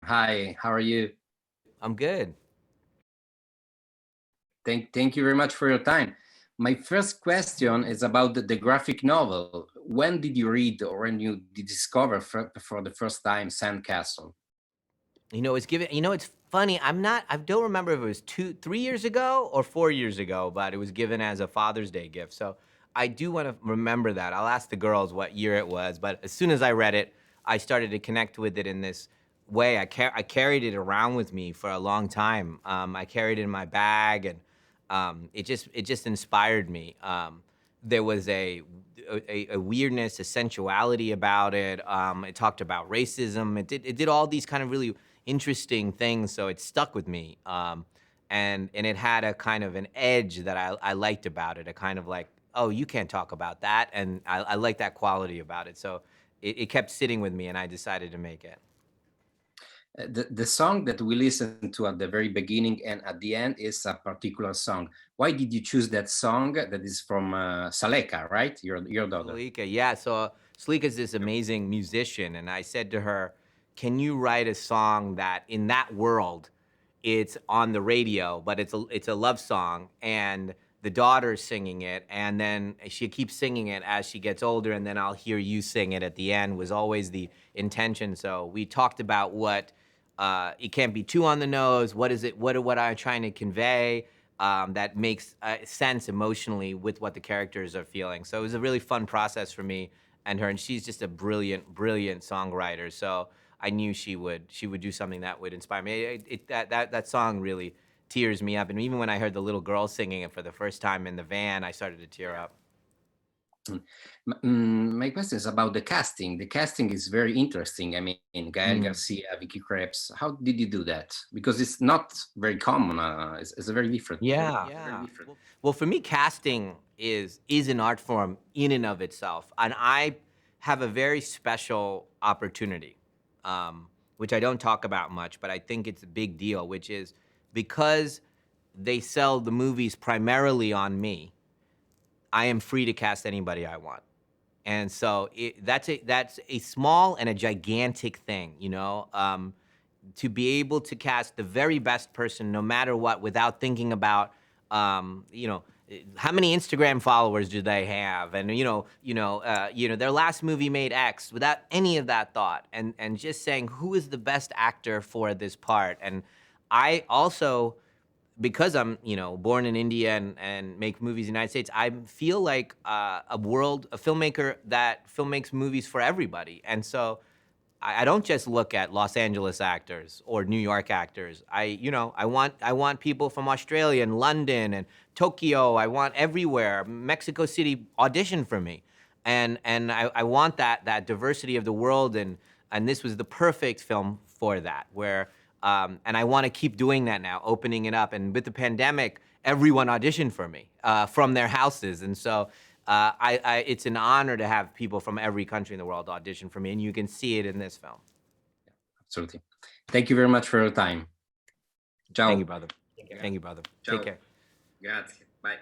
Hi, how are you? I'm good. Thank you very much for your time. My first question is about the graphic novel. When did you read or when you discover for the first time Sandcastle? It's funny. I don't remember if it was 3 years ago or 4 years ago, but it was given as a Father's Day gift. So I do want to remember that. I'll ask the girls what year it was, but as soon as I read it, I started to connect with it in this way. I carried it around with me for a long time. I carried it in my bag, and it just inspired me. There was a weirdness, a sensuality about it. It talked about racism. It did all these kind of really interesting things, so it stuck with me. And it had a kind of an edge that I liked about it. A kind of like, oh, you can't talk about that, and I like that quality about it. So it kept sitting with me, and I decided to make it. The song that we listened to at the very beginning and at the end is a particular song. Why did you choose that song? That is from Saleka, right? Your daughter. Salika, yeah. So Salika's this amazing musician, and I said to her, "Can you write a song that, in that world, it's on the radio, but it's a love song, and the daughter's singing it, and then she keeps singing it as she gets older, and then I'll hear you sing it at the end." Was always the intention. So we talked about what it can't be too on the nose. What is it? What I'm trying to convey that makes sense emotionally with what the characters are feeling. So it was a really fun process for me and her, and she's just a brilliant, brilliant songwriter. So I knew she would do something that would inspire me. That song really tears me up, and even when I heard the little girl singing it for the first time in the van, I started to tear up. My question is about the casting. The casting is very interesting. I mean, Gael Mm. Garcia, Vicky Krebs. How did you do that? Because it's not very common. It's very different. Yeah. Very different. Well, for me, casting is an art form in and of itself, and I have a very special opportunity, which I don't talk about much, but I think it's a big deal, which is because they sell the movies primarily on me. I am free to cast anybody I want. And so that's a small and a gigantic thing, to be able to cast the very best person, no matter what, without thinking about, how many Instagram followers do they have, and their last movie made X, without any of that thought, and just saying who is the best actor for this part. And I also, because I'm, born in India and make movies in the United States, I feel like a filmmaker that filmmakes movies for everybody. And so I don't just look at Los Angeles actors or New York actors. I want people from Australia and London and Tokyo. I want everywhere. Mexico City audition for me, and I want that diversity of the world, and this was the perfect film for that. And I want to keep doing that now, opening it up. And with the pandemic, everyone auditioned for me from their houses, and so it's an honor to have people from every country in the world audition for me, and you can see it in this film. Absolutely. Thank you very much for your time. Thank you, Ciao. brother. Thank you, brother. Ciao. Take care. Grazie. Bye.